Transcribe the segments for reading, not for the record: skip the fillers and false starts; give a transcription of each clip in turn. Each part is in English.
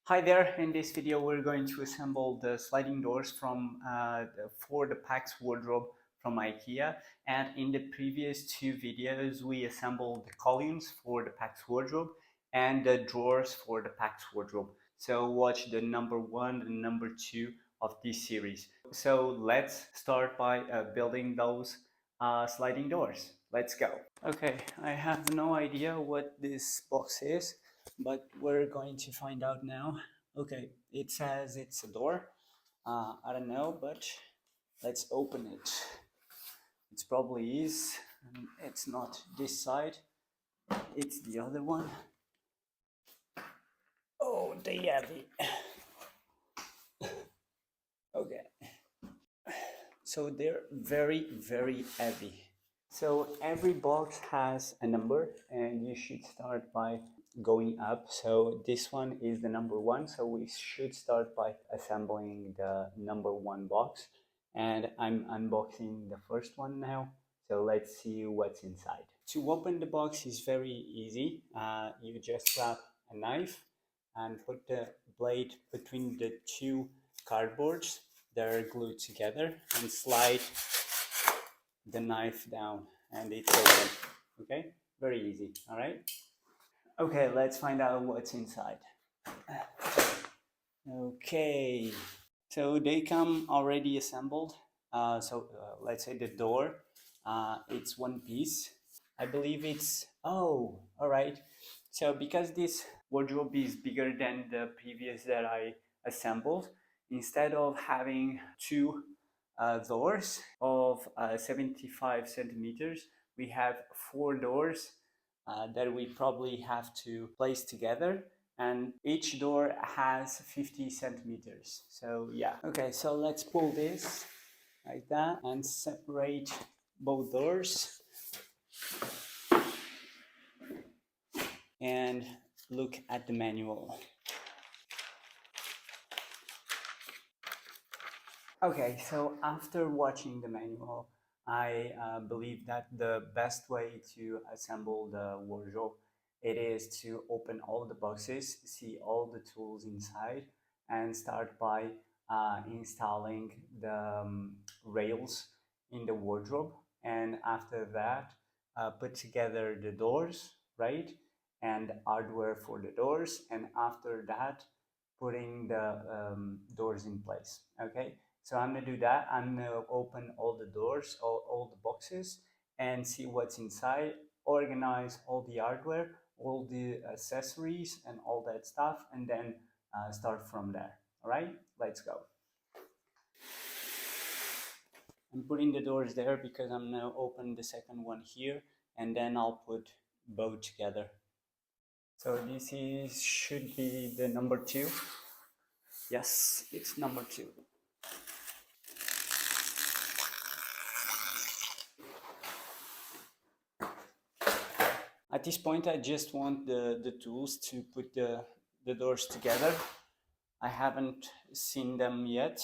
Hi there, in this video we're going to assemble the sliding doors for the PAX wardrobe from IKEA, and in the previous two videos we assembled the columns for the PAX wardrobe and the drawers for the PAX wardrobe. So watch the number 1 and number 2 of this series. So let's start by building those sliding doors. Let's go. Okay, I have no idea what this box is, but we're going to find out now. Okay, it says it's a door. I don't know, but let's open it. It probably is. It's not this side, it's the other one. Oh, they heavy. Okay, so they're very, very heavy. So every box has a number, and you should start by going up. So this one is the number 1, so we should start by assembling the number 1 box, and I'm unboxing the first one now. So let's see what's inside. To open the box is very easy. You just grab a knife and put the blade between the two cardboards that are glued together and slide the knife down and it's open. Okay, very easy. All right, okay, let's find out what's inside. Okay, so they come already assembled. Let's say the door, it's one piece. I believe it's, oh, all right. So because this wardrobe is bigger than the previous that I assembled, instead of having two doors of 75 centimeters, we have 4 doors that we probably have to place together, and each door has 50 centimeters. So yeah, okay, so let's pull this like that and separate both doors and look at the manual. Okay, so after watching the manual, I believe that the best way to assemble the wardrobe, it is to open all the boxes, see all the tools inside, and start by installing the rails in the wardrobe. And after that, put together the doors, right? And hardware for the doors. And after that, putting the doors in place, okay? So I'm gonna do that. I'm gonna open all the doors, all the boxes, and see what's inside, organize all the hardware, all the accessories and all that stuff, and then start from there. All right, let's go. I'm putting the doors there because I'm gonna open the second one here, and then I'll put both together. So this is should be the number 2. Yes, it's number 2. At this point, I just want the tools to put the doors together. I haven't seen them yet.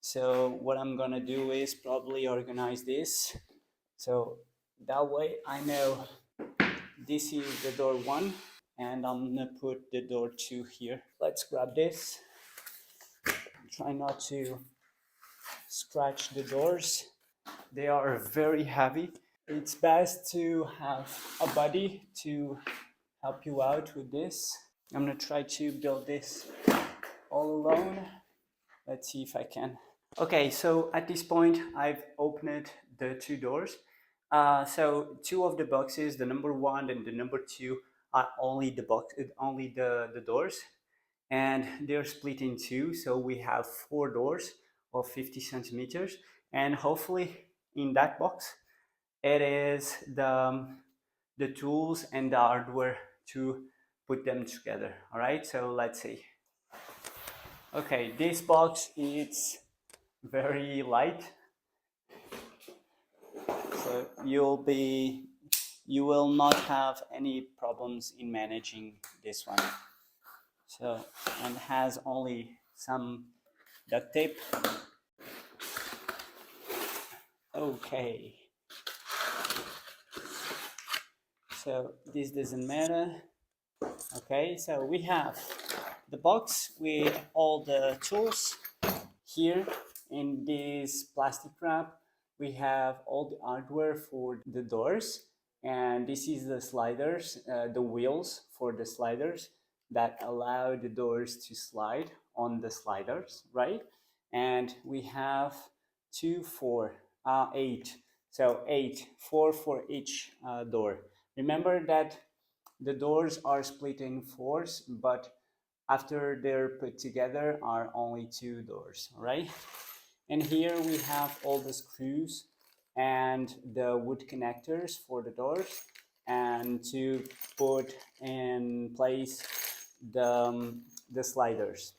So what I'm gonna do is probably organize this. So that way I know this is the door 1 and I'm gonna put the door 2 here. Let's grab this. Try not to scratch the doors. They are very heavy. It's best to have a buddy to help you out with this. I'm gonna try to build this all alone. Let's see if I can. Okay, so at this point I've opened the 2 doors. So 2 of the boxes, the number 1 and the number 2, are only the doors, and they're split in 2. So we have 4 doors of 50 centimeters, and hopefully in that box it is the tools and the hardware to put them together. All right, so let's see. Okay, this box is very light, so you will not have any problems in managing this one. So, and has only some duct tape. Okay, so this doesn't matter. Okay, so we have the box with all the tools. Here in this plastic wrap, we have all the hardware for the doors, and this is the sliders, the wheels for the sliders that allow the doors to slide on the sliders, right? And we have 2, 4, 8. So 8, 4 for each door. Remember that the doors are split in fours, but after they're put together are only 2 doors, right? And here we have all the screws and the wood connectors for the doors, and to put in place the sliders.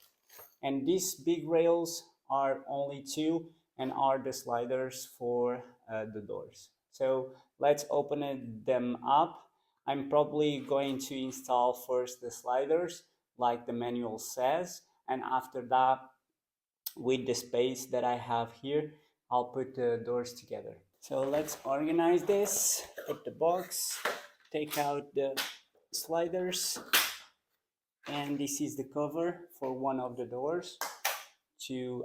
And these big rails are only 2 and are the sliders for the doors. So let's open them up. I'm probably going to install first the sliders like the manual says, and after that, with the space that I have here, I'll put the doors together. So let's organize this, put the box, take out the sliders, and this is the cover for one of the doors to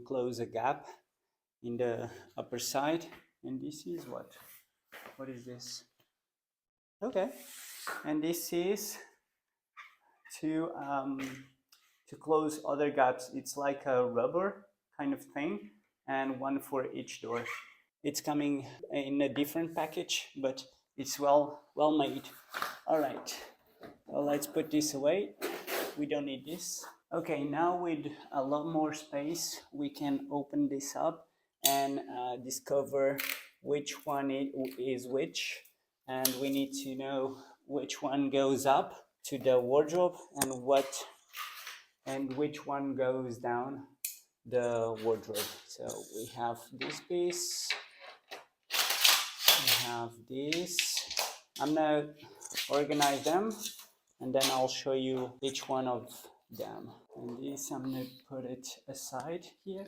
close a gap in the upper side. And this is what is this? Okay, and this is to close other gaps. It's like a rubber kind of thing, and one for each door. It's coming in a different package, but it's well made. All right, well, let's put this away. We don't need this. Okay, now with a lot more space, we can open this up and discover which one is which, and we need to know which one goes up to the wardrobe and which one goes down the wardrobe. So we have this piece, we have this. I'm gonna organize them and then I'll show you each one of them. And this, I'm gonna put it aside here.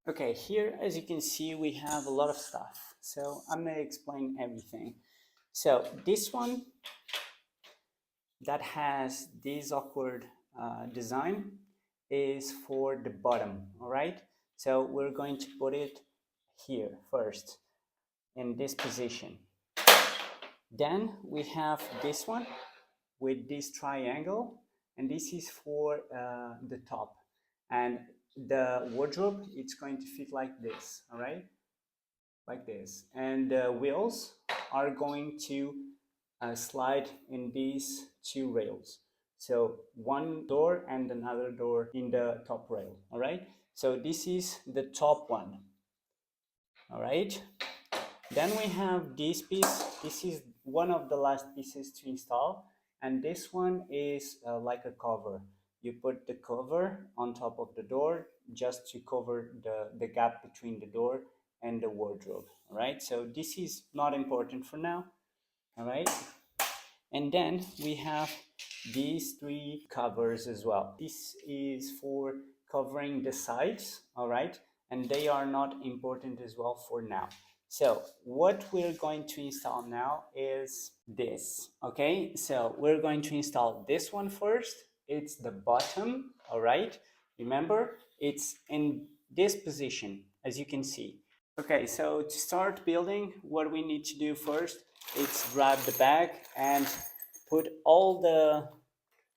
Okay, here as you can see we have a lot of stuff, so I'm gonna explain everything. So this one that has this awkward design is for the bottom, all right? So we're going to put it here first in this position. Then we have this one with this triangle, and this is for the top, and the wardrobe, it's going to fit like this, all right, like this, and the wheels are going to slide in these 2 rails, so one door and another door in the top rail, all right? So this is the top one, all right? Then we have this piece. This is one of the last pieces to install, and this one is like a cover. You put the cover on top of the door just to cover the gap between the door and the wardrobe, all right? So this is not important for now, all right? And then we have these 3 covers as well. This is for covering the sides, all right? And they are not important as well for now. So what we're going to install now is this, okay? So we're going to install this one first. It's the bottom, all right? Remember, it's in this position, as you can see. Okay, so to start building, what we need to do first is grab the bag and put all the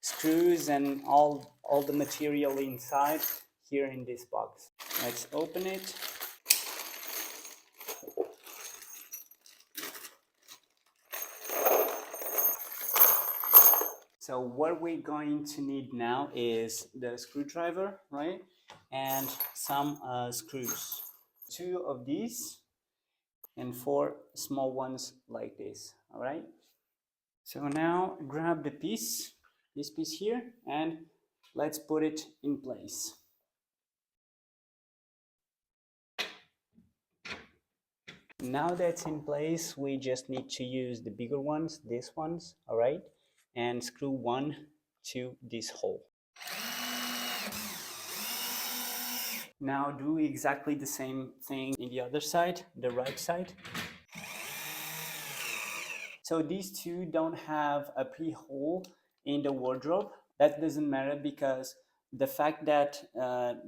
screws and all the material inside here in this box. Let's open it. So what we're going to need now is the screwdriver, right? And some screws. 2 of these and 4 small ones like this, all right? So now grab the piece, this piece here, and let's put it in place. Now that's in place, we just need to use the bigger ones, these ones, all right? And screw one to this hole. Now do exactly the same thing in the other side, the right side. So these 2 don't have a pre-hole in the wardrobe. That doesn't matter because the fact that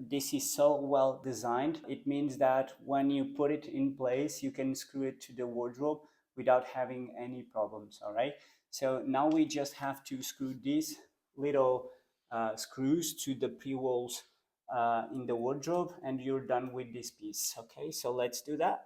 this is so well designed, it means that when you put it in place, you can screw it to the wardrobe without having any problems. All right, so now we just have to screw these little screws to the pre-walls in the wardrobe, and you're done with this piece. Okay, so let's do that.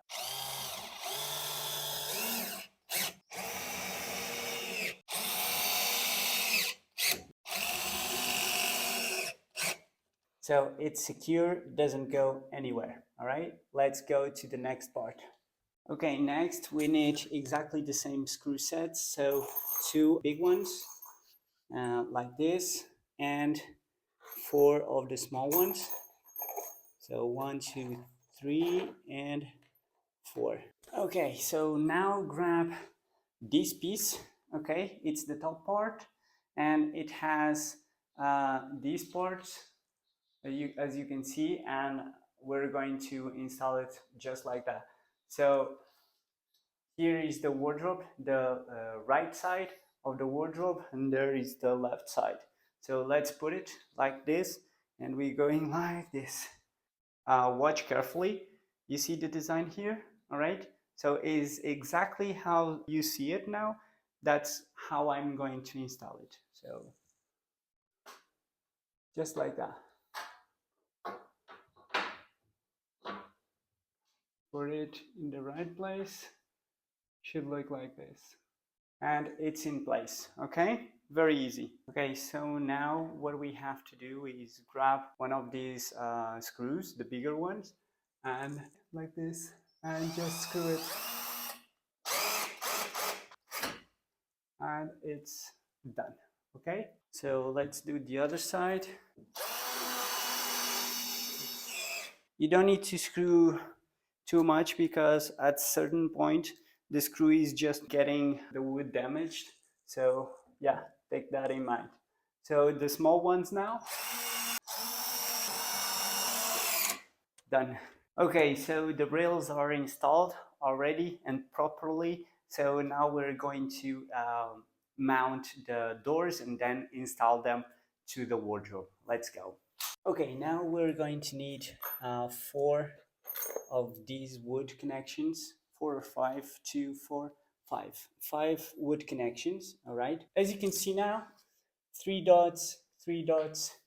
So it's secure, doesn't go anywhere. All right, let's go to the next part. Okay, next we need exactly the same screw sets. So two big ones like this, and four of the small ones. So 1, 2, 3, and 4. Okay, so now grab this piece. Okay, it's the top part, and it has these parts as you can see, and we're going to install it just like that. So here is the wardrobe, the right side of the wardrobe, and there is the left side. So let's put it like this, and we're going like this. Watch carefully. You see the design here, all right? So is exactly how you see it now. That's how I'm going to install it. So just like that. Put it in the right place. Should look like this. And it's in place, okay? Very easy. Okay, so now what we have to do is grab one of these screws, the bigger ones, and like this, and just screw it. And it's done, okay? So let's do the other side. You don't need to screw too much because at certain point the screw is just getting the wood damaged. So yeah, take that in mind. So the small ones now, done. Okay, so the rails are installed already and properly. So now we're going to mount the doors and then install them to the wardrobe. Let's go. Okay, now we're going to need 4 of these wood connections, 4 or 5, 2, 4, 5. 5 wood connections, all right? As you can see now, 3 dots, 3 dots,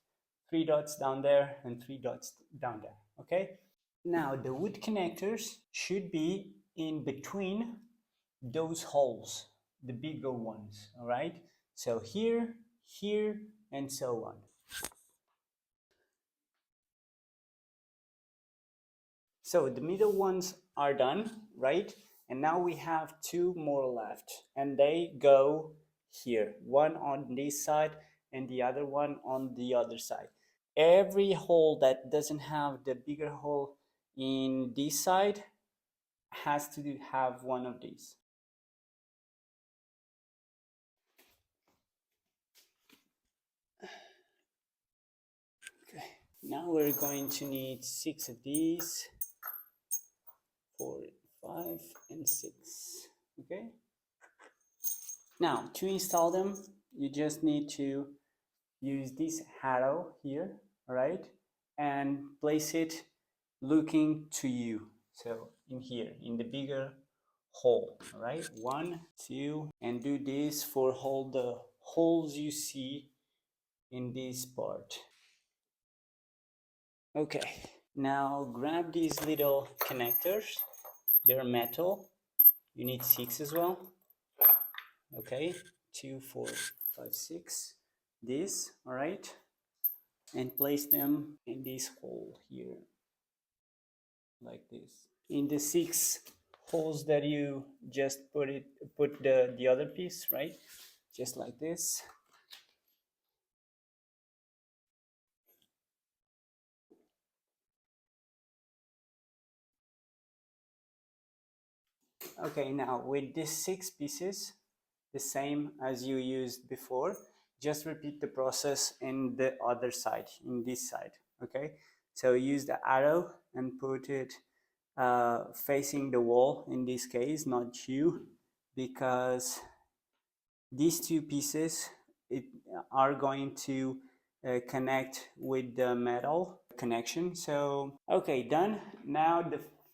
3 dots down there, and 3 dots down there, okay? Now the wood connectors should be in between those holes, the bigger ones, all right? So here, here, and so on. So the middle ones are done, right? And now we have 2 more left, and they go here, one on this side and the other one on the other side. Every hole that doesn't have the bigger hole in this side has to have one of these. Okay, now we're going to need 6 of these, 4, 5, and 6, okay? Now, to install them, you just need to use this arrow here, all right? And place it looking to you. So in here, in the bigger hole, all right? 1, 2, and do this for all the holes you see in this part. Okay, now grab these little connectors. They're metal. You need 6 as well. Okay, 2, 4, 5, 6. This, all right? And place them in this hole here, like this. In the 6 holes that you just put the other piece, right? Just like this. Okay, now with these 6 pieces, the same as you used before, just repeat the process in the other side, in this side, okay? So use the arrow and put it facing the wall, in this case, not you, because these 2 pieces, it are going to connect with the metal connection. So okay, done. Now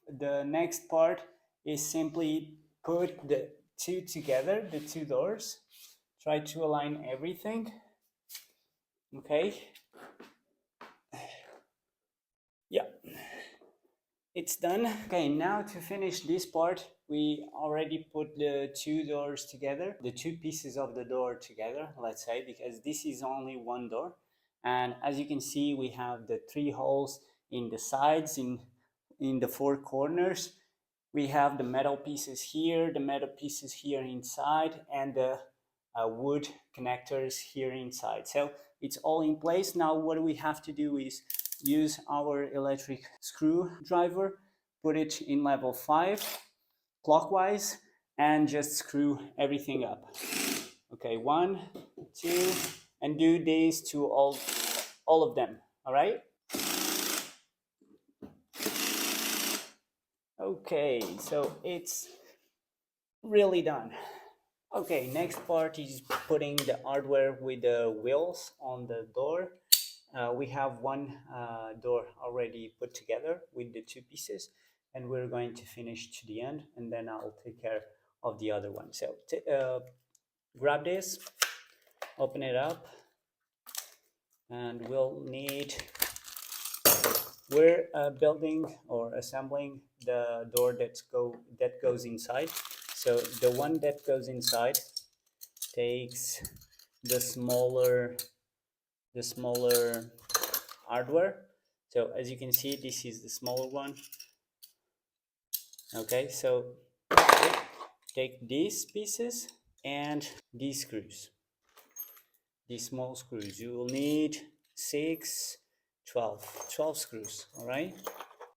the next part is simply put the two together, the two doors. Try to align everything. Okay. Yeah, it's done. Okay, now to finish this part, we already put the two doors together, the two pieces of the door together, let's say, because this is only one door. And as you can see, we have the three holes in the sides, in the four corners. We have the metal pieces here, the metal pieces here inside, and the wood connectors here inside. So it's all in place. Now what we have to do is use our electric screwdriver, put it in level 5 clockwise, and just screw everything up. Okay, 1, 2, and do this to all of them. All right. Okay, so it's really done. Okay, next part is putting the hardware with the wheels on the door. We have one door already put together with the two pieces, and we're going to finish to the end, and then I'll take care of the other one. So grab this, open it up, and we'll need, we're building or assembling the door that goes inside. So the one that goes inside takes the smaller hardware. So as you can see, this is the smaller one. Okay, so take these pieces and these screws, these small screws. You will need 6, 12 screws. All right.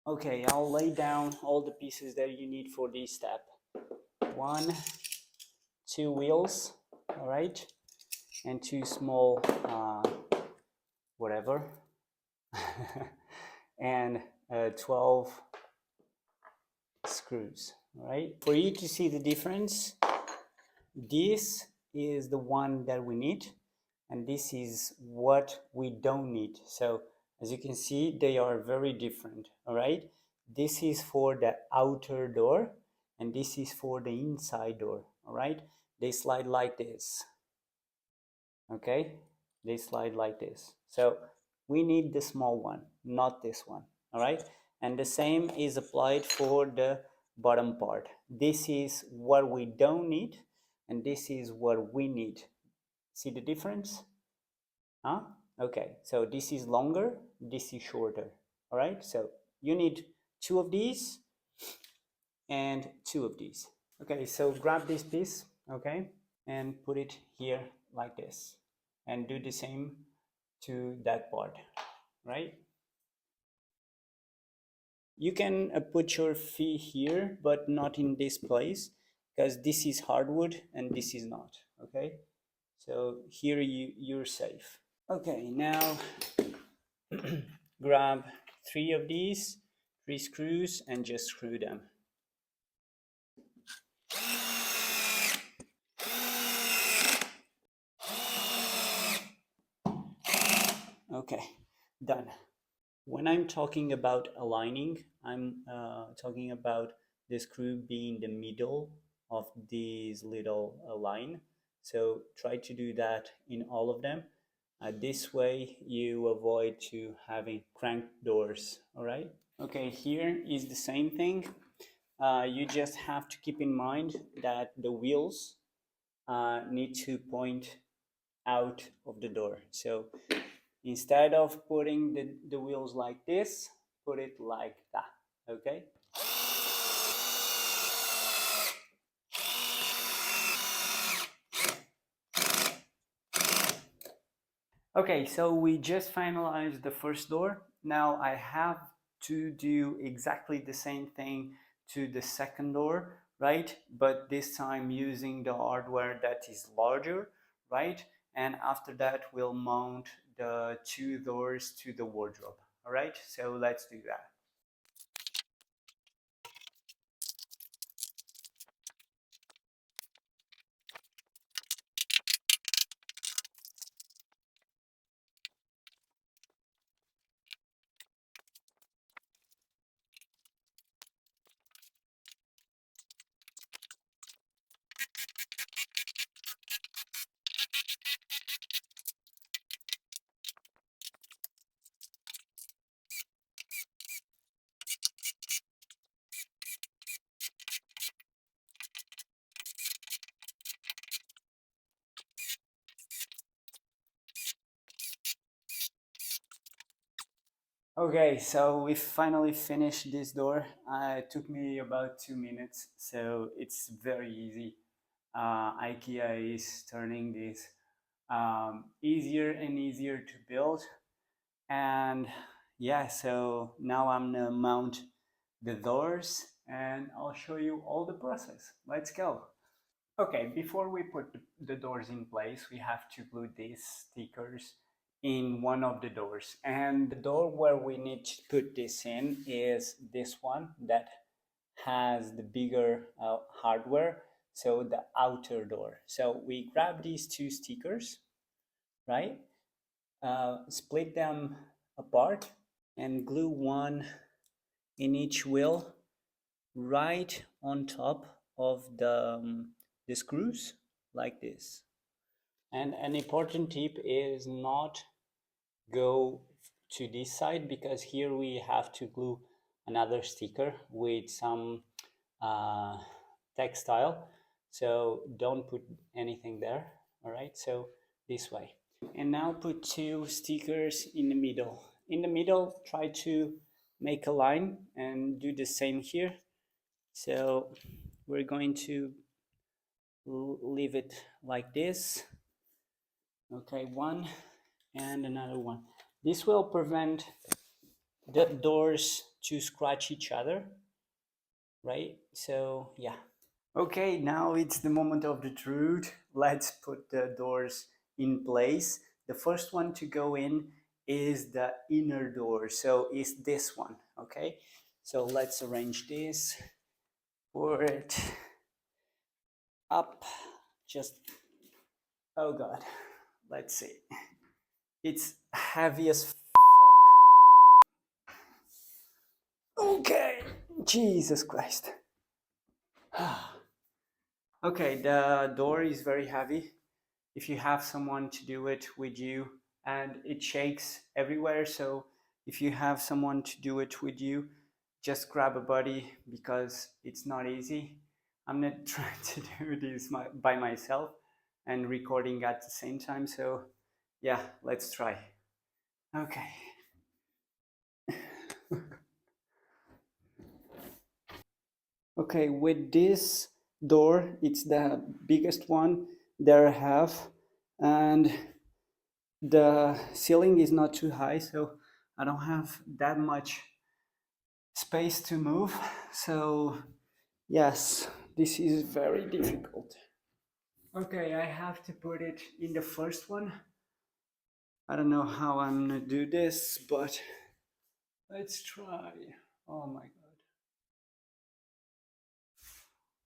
Okay, I'll lay down all the pieces that you need for this step. 1, 2 wheels, all right, and 2 small whatever, and 12 screws. All right. For you to see the difference, this is the one that we need, and this is what we don't need. So as you can see, they are very different. All right. This is for the outer door, and this is for the inside door. All right. They slide like this. Okay. They slide like this. So we need the small one, not this one. All right. And the same is applied for the bottom part. This is what we don't need, and this is what we need. See the difference? Huh? Okay, so this is longer, this is shorter. All right, so you need 2 of these and 2 of these. Okay, so grab this piece, okay, and put it here like this, and do the same to that part, right? You can put your feet here, but not in this place, because this is hardwood and this is not, okay? So here you're safe. Okay, now grab 3 of these, 3 screws, and just screw them. Okay, done. When I'm talking about aligning, I'm talking about the screw being the middle of this little line. So try to do that in all of them. This way you avoid to having crank doors, all right? Okay, here is the same thing. You just have to keep in mind that the wheels need to point out of the door. So instead of putting the wheels like this, put it like that, okay? Okay, so we just finalized the first door. Now I have to do exactly the same thing to the second door, right? But this time using the hardware that is larger, right? And after that, we'll mount the 2 doors to the wardrobe, all right? So let's do that. Okay, so we finally finished this door. It took me about 2 minutes, so it's very easy. IKEA is turning this easier and easier to build. And yeah, so now I'm gonna mount the doors and I'll show you all the process. Let's go. Okay, before we put the doors in place, we have to glue these stickers in one of the doors. And the door where we need to put this in is this one that has the bigger hardware, so the outer door. So we grab these two stickers, right? Split them apart and glue one in each wheel right on top of the screws like this. And an important tip is not go to this side, because here we have to glue another sticker with some uh, textile, so don't put anything there. All right, so this way. And now put two stickers in the middle. In the middle, try to make a line and do the same here. So we're going to leave it like this. Okay, one and another one. This will prevent the doors to scratch each other, right? So yeah. Okay, now it's the moment of the truth. Let's put the doors in place. The first one to go in is the inner door, so it's this one. Okay, so let's arrange this, pour it up, just, oh god, let's see, it's heavy as fuck. Okay, Jesus Christ. Okay, the door is very heavy. If you have someone to do it with you, and it shakes everywhere, so if you have someone to do it with you, just grab a buddy, because it's not easy. I'm not trying to do this by myself and recording at the same time, so yeah, let's try. Okay. Okay, with this door, it's the biggest one that I have, and the ceiling is not too high, so I don't have that much space to move. So yes, this is very difficult. Okay, I have to put it in the first one. I don't know how I'm gonna do this, but let's try. Oh my god.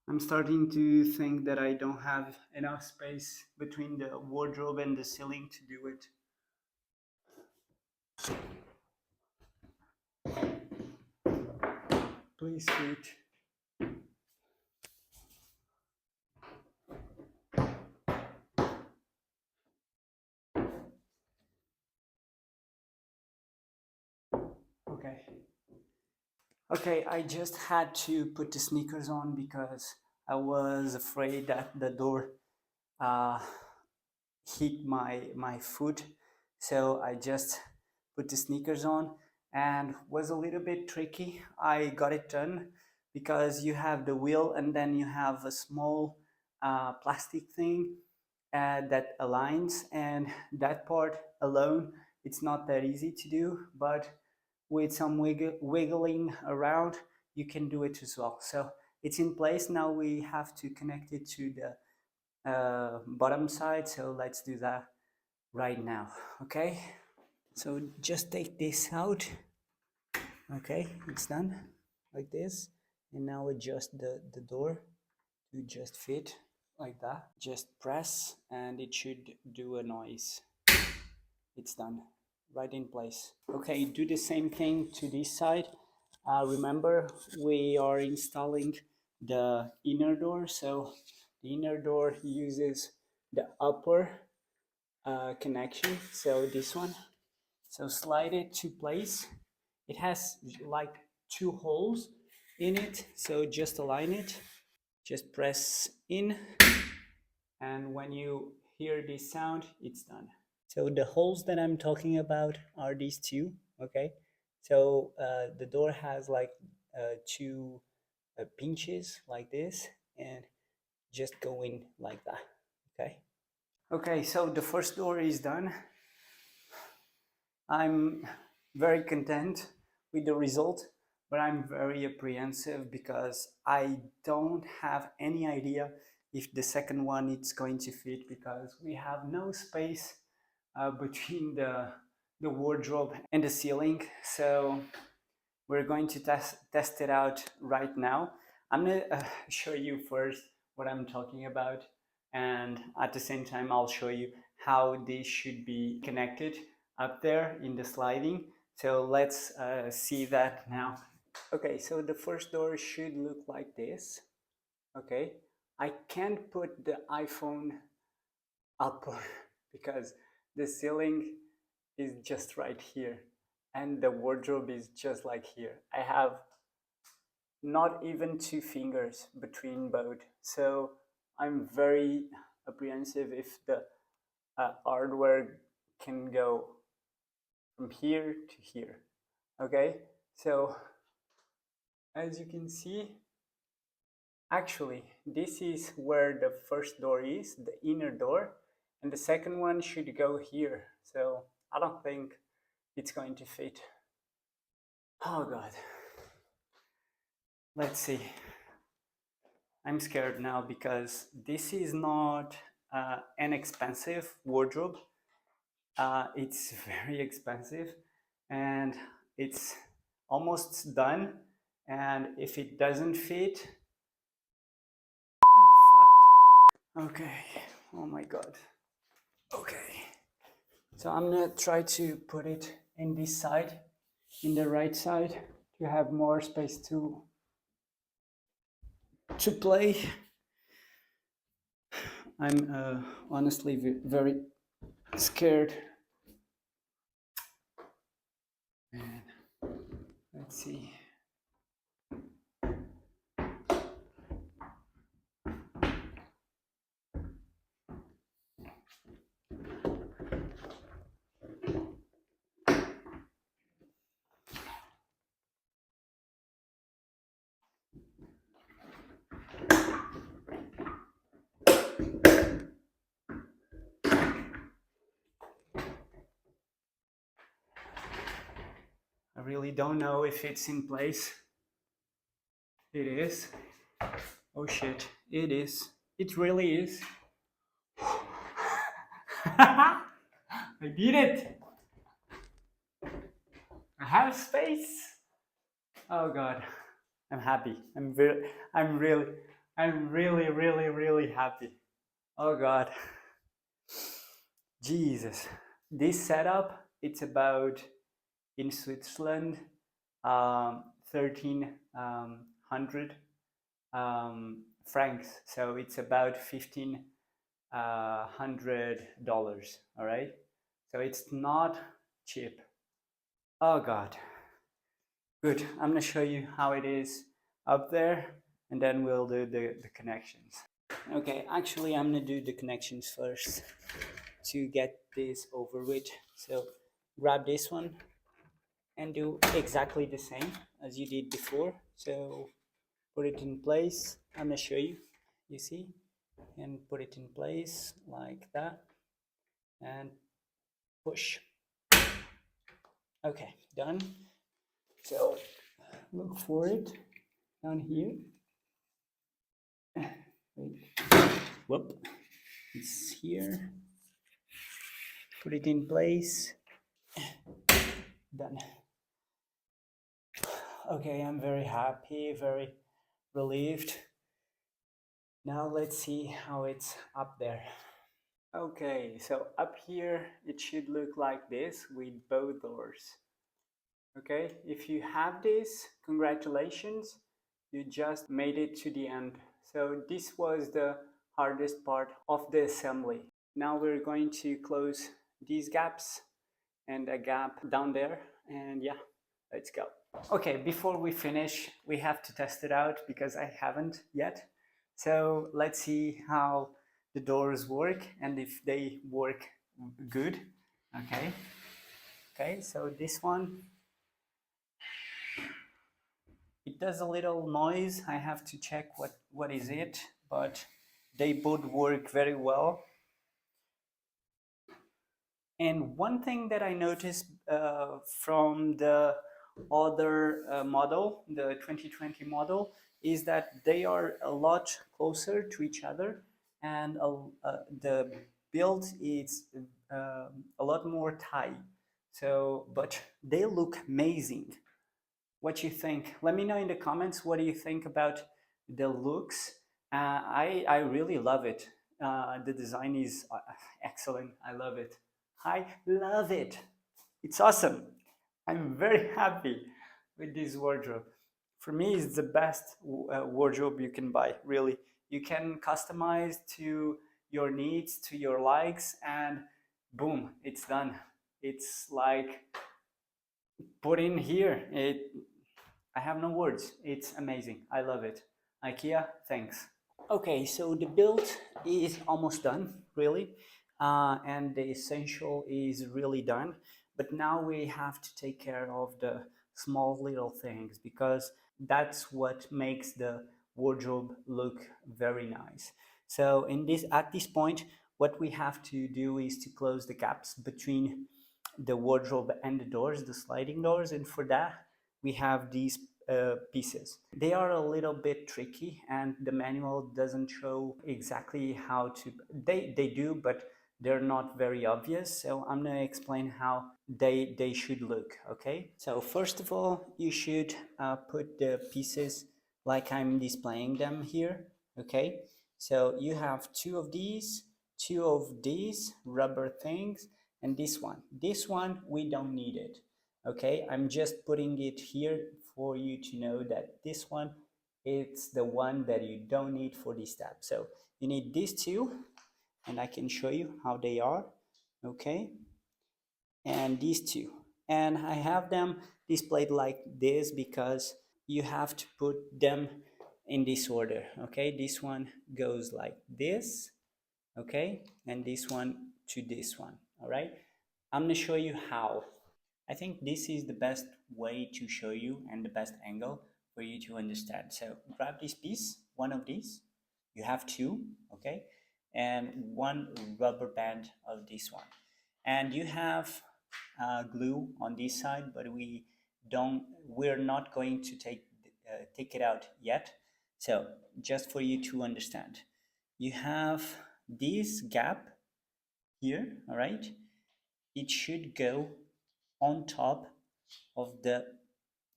I'm starting to think that I don't have enough space between the wardrobe and the ceiling to do it. Please wait. Okay. Okay, I just had to put the sneakers on because I was afraid that the door uh, hit my foot. So I just put the sneakers on, and was a little bit tricky. I got it done because you have the wheel and then you have a small plastic thing that aligns, and that part alone, it's not that easy to do, but with some wiggling around, you can do it as well. So it's in place. Now we have to connect it to the bottom side. So let's do that right now. Okay. So just take this out. Okay, it's done like this. And now adjust the door to just fit like that. Just press and it should do a noise. It's done, right in place. Okay, do the same thing to this side. Remember, we are installing the inner door, so the inner door uses the upper connection, so this one. So slide it to place. It has like two holes in it, so just align it. Just press in, and when you hear this sound, it's done. So the holes that I'm talking about are these two, okay? So the door has like two pinches like this, and just go in like that. Okay. Okay, so the first door is done. I'm very content with the result, but I'm very apprehensive because I don't have any idea if the second one is going to fit, because we have no space between the wardrobe and the ceiling. So we're going to test it out right now. I'm gonna show you first what I'm talking about, and at the same time I'll show you how this should be connected up there in the sliding. So let's see that now. Okay, so the first door should look like this. Okay, I can't put the iPhone up because the ceiling is just right here and the wardrobe is just like here. I have not even two fingers between both, so I'm very apprehensive if the hardware can go from here to here. Okay, so as you can see, actually this is where the first door is, the inner door, and the second one should go here. So I don't think it's going to fit. Oh god, let's see. I'm scared now because this is not an expensive wardrobe. It's very expensive and it's almost done. And if it doesn't fit, I'm fucked. Okay, oh my god. Okay, so I'm gonna try to put it in this side, in the right side, to have more space to play. I'm honestly very scared. And let's see. I really don't know if it's in place. It is. Oh shit, it is. It really is. I did it. I have space. Oh god, I'm happy. I'm really happy. Oh god, Jesus. This setup, it's about, in Switzerland, 1300 francs. So it's about $1,500. All right. So it's not cheap. Oh God. Good. I'm gonna show you how it is up there, and then we'll do the connections. Okay. Actually, I'm gonna do the connections first to get this over with. So grab this one and do exactly the same as you did before. So put it in place. I'm gonna show you. You see, and put it in place like that, and push. Okay, done. So look for it down here. Wait. Whoop. It's here. Put it in place. Done. Okay, I'm very happy, very relieved. Now let's see how it's up there. Okay, so up here it should look like this with both doors. Okay, if you have this, congratulations, you just made it to the end. So this was the hardest part of the assembly. Now we're going to close these gaps and a gap down there, and yeah, let's go. Okay, before we finish, we have to test it out because I haven't yet. So let's see how the doors work and if they work good. Okay, so this one it does a little noise. I have to check what is it, but they both work very well. And one thing that I noticed from the other model, the 2020 model, is that they are a lot closer to each other, and the build is a lot more tight. So, but they look amazing. What you think? Let me know in the comments. What do you think about the looks? I really love it. The design is excellent. I love it. I love it. It's awesome. I'm very happy with this wardrobe. For me, it's the best wardrobe you can buy, really. You can customize to your needs, to your likes, and boom, it's done. It's like put in here. I have no words. It's amazing. I love it. IKEA, thanks. Okay, so the build is almost done, really, and the essential is really done. But now we have to take care of the small little things because that's what makes the wardrobe look very nice. So at this point, what we have to do is to close the gaps between the wardrobe and the doors, the sliding doors, and for that we have these pieces. They are a little bit tricky and the manual doesn't show exactly how to, they do, but they're not very obvious. So I'm going to explain how they should look, okay? So first of all, you should put the pieces like I'm displaying them here, okay? So you have two of these rubber things, and this one. This one, we don't need it, okay? I'm just putting it here for you to know that this one, it's the one that you don't need for this tab. So you need these two, and I can show you how they are, okay? And these two. And I have them displayed like this because you have to put them in this order, okay? This one goes like this, okay? And this one to this one, all right? I'm gonna show you how. I think this is the best way to show you and the best angle for you to understand. So grab this piece, one of these, you have two, okay? And one rubber band of this one. And you have glue on this side, but we're not going to take it out yet. So just for you to understand, you have this gap here, all right? It should go on top of the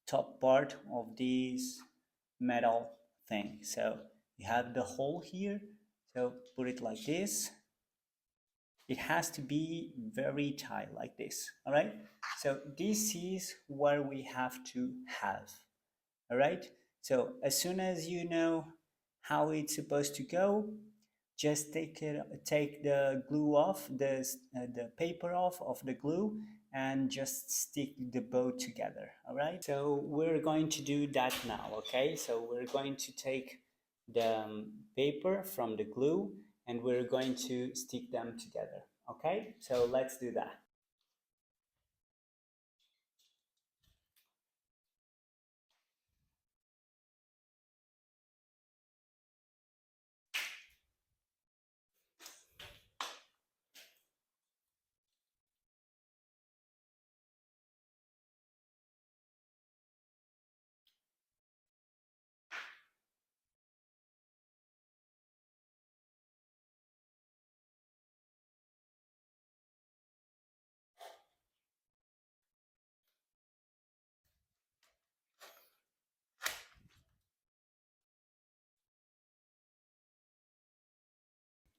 top part of this metal thing. So you have the hole here, so put it like this. It has to be very tight like this, all right? So this is what we have to have, all right? So as soon as you know how it's supposed to go, just take the glue off, the paper off of the glue, and just stick the bow together, all right? So we're going to do that now, okay? So we're going to take the paper from the glue and we're going to stick them together, okay? So let's do that.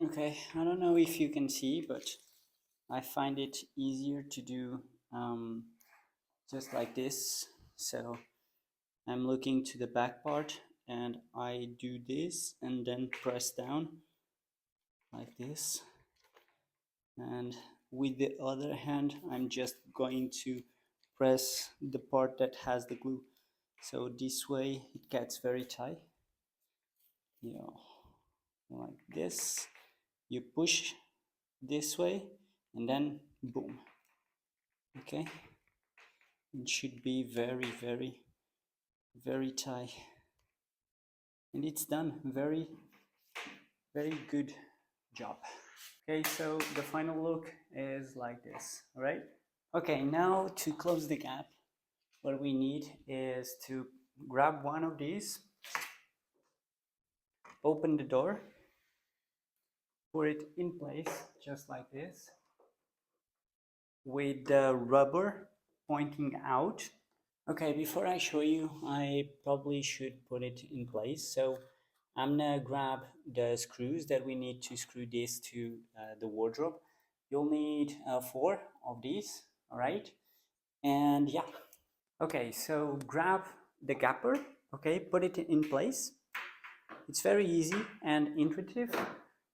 Okay, I don't know if you can see, but I find it easier to do just like this. So I'm looking to the back part and I do this and then press down like this. And with the other hand, I'm just going to press the part that has the glue. So this way it gets very tight. You know, like this. You push this way and then boom. Okay. It should be very, very very tight, and it's done. Very good job. Okay, so the final look is like this. All right. Okay, now to close the gap, what we need is to grab one of these, open the door, put it in place just like this, with the rubber pointing out. Okay, before I show you, I probably should put it in place. So I'm gonna grab the screws that we need to screw this to the wardrobe. You'll need 4 of these, all right? And yeah. Okay, so grab the gapper, okay, put it in place. It's very easy and intuitive.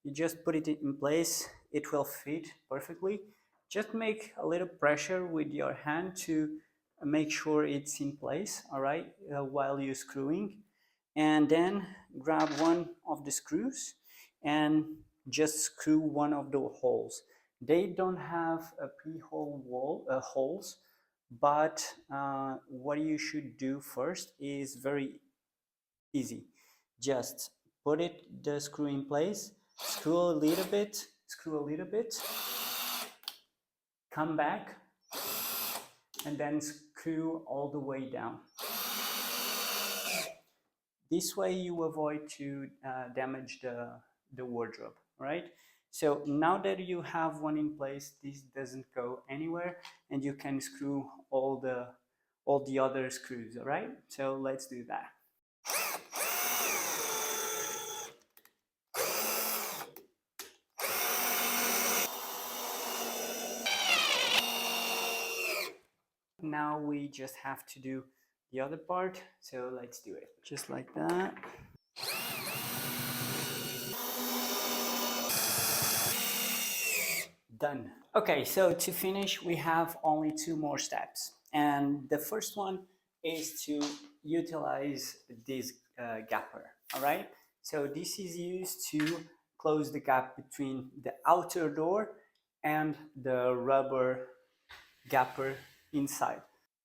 You just put it in place, it will fit perfectly. Just make a little pressure with your hand to make sure it's in place, all right, while you're screwing. And then grab one of the screws and just screw one of the holes. They don't have a pre-hole holes, but what you should do first is very easy. Just put the screw in place, screw a little bit, come back, and then screw all the way down. This way you avoid to damage the wardrobe, right? So now that you have one in place, this doesn't go anywhere, and you can screw all the other screws, all right? So let's do that. Now we just have to do the other part, so let's do it. Just like that. Done. Okay, so to finish, we have only 2 more steps. And the first one is to utilize this gapper, all right? So this is used to close the gap between the outer door and the rubber gapper inside.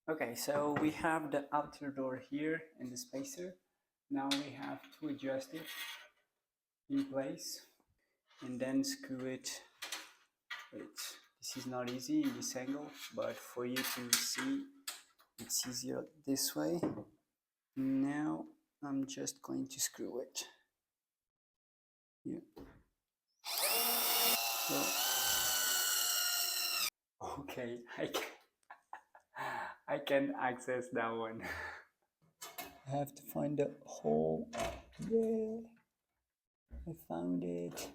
Okay, so we have the outer door here in the spacer. Now we have to adjust it in place and then screw it. Wait, this is not easy in this angle, but for you to see, it's easier this way. Now I'm just going to screw it. Yeah. So, okay, I can access that one. I have to find the hole. Yeah, I found it.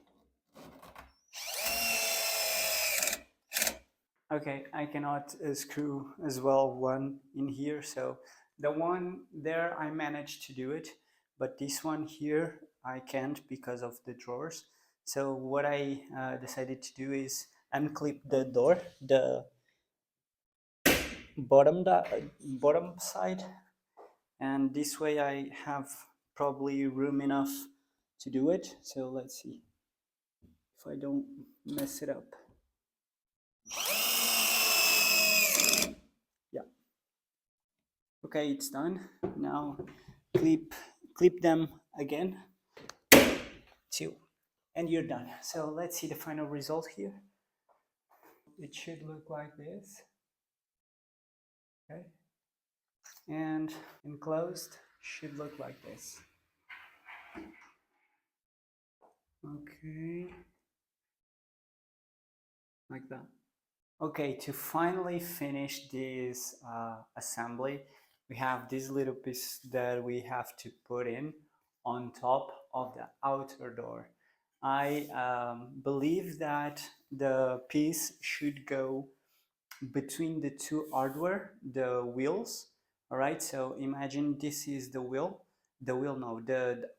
Okay, I cannot screw as well one in here, so the one there I managed to do it, but this one here I can't because of the drawers. So what I decided to do is unclip the door, the bottom side, and this way I have probably room enough to do it. So let's see if I don't mess it up. Yeah. Okay, it's done. Now clip them again, 2, and you're done. So let's see the final result here. It should look like this. Okay, and enclosed should look like this. Okay, like that. Okay, to finally finish this assembly, we have this little piece that we have to put in on top of the outer door. I believe that the piece should go between the 2 hardware, the wheels. All right, so imagine this is the wheel, the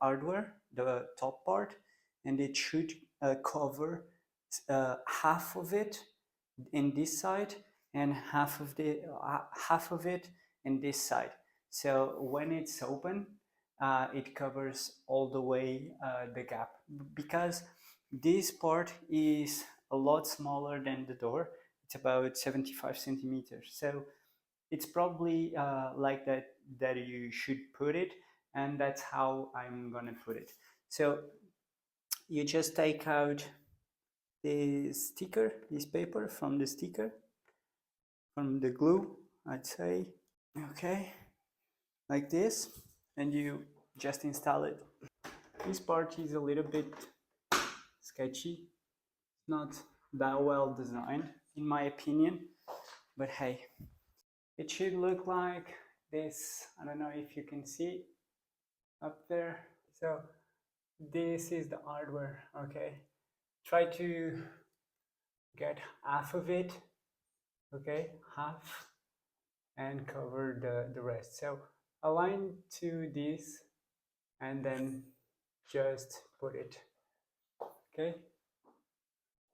hardware, the top part, and it should cover half of it in this side and half of it in this side. So when it's open, it covers all the way the gap, because this part is a lot smaller than the door. It's about 75 centimeters. So it's probably like that you should put it, and that's how I'm gonna put it. So you just take out this sticker, this paper from the sticker, from the glue, I'd say. Okay, like this, and you just install it. This part is a little bit sketchy, not that well designed in my opinion, but hey, it should look like this. I don't know if you can see up there. So this is the hardware. Okay, try to get half of it. Okay, half, and cover the rest. So align to this and then just put it. Okay,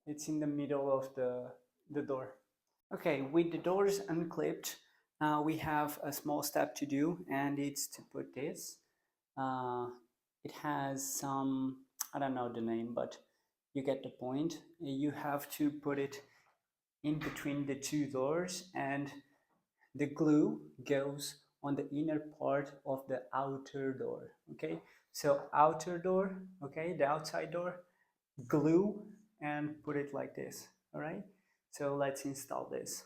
it's in the middle of the door. Okay, with the doors unclipped, we have a small step to do, and it's to put this. Uh, it has some, I don't know the name, but you get the point. You have to put it in between the two doors, and the glue goes on the inner part of the outer door. Okay, so outer door, okay, the outside door, glue, and put it like this. All right, so let's install this.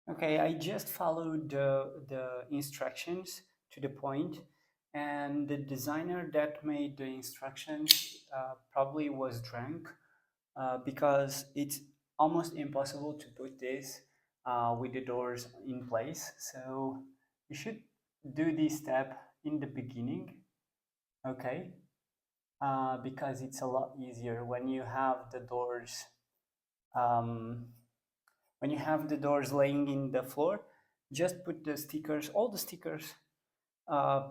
Okay, I just followed the instructions to the point, and the designer that made the instructions probably was drunk, because it's almost impossible to put this with the doors in place. So you should do this step in the beginning, okay? Because it's a lot easier when you have the doors um, laying in the floor. Just put the stickers, all the stickers,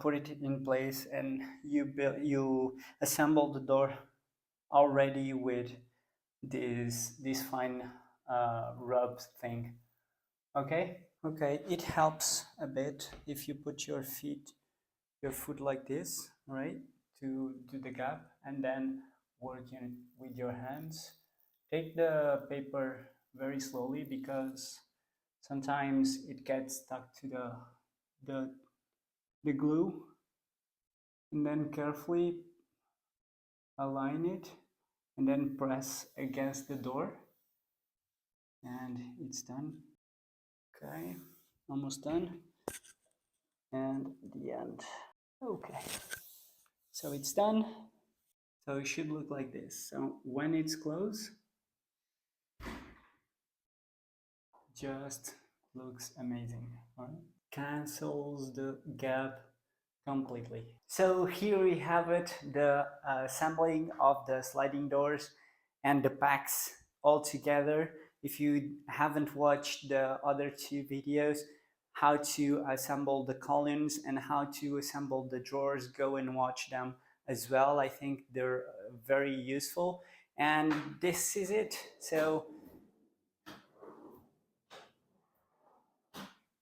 put it in place, and you assemble the door already with this fine rub thing. Okay. Okay, it helps a bit if you put your foot like this, right, to the gap, and then working with your hands. Take the paper very slowly, because sometimes it gets stuck to the, the glue, and then carefully align it, and then press against the door, and it's done. Okay, almost done, and the end. Okay, so it's done. So it should look like this. So when it's closed, just looks amazing, right? Cancels the gap completely. So here we have it, the assembling of the sliding doors and the packs all together. If you haven't watched the other two videos, how to assemble the columns and how to assemble the drawers, go and watch them as well. I think they're very useful. And this is it. So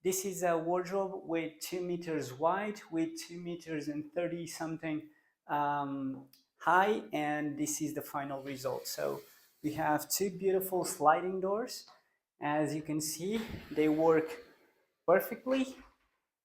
this is a wardrobe with 2 meters wide, with 2 meters and 30 something high, and this is the final result. So we have two beautiful sliding doors. As you can see, they work perfectly.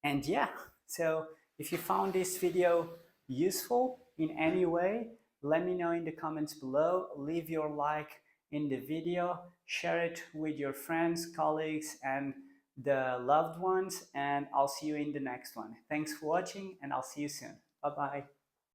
And yeah, so if you found this video useful in any way, let me know in the comments below. Leave your like in the video, share it with your friends, colleagues, and the loved ones, and I'll see you in the next one. Thanks for watching, and I'll see you soon. Bye bye.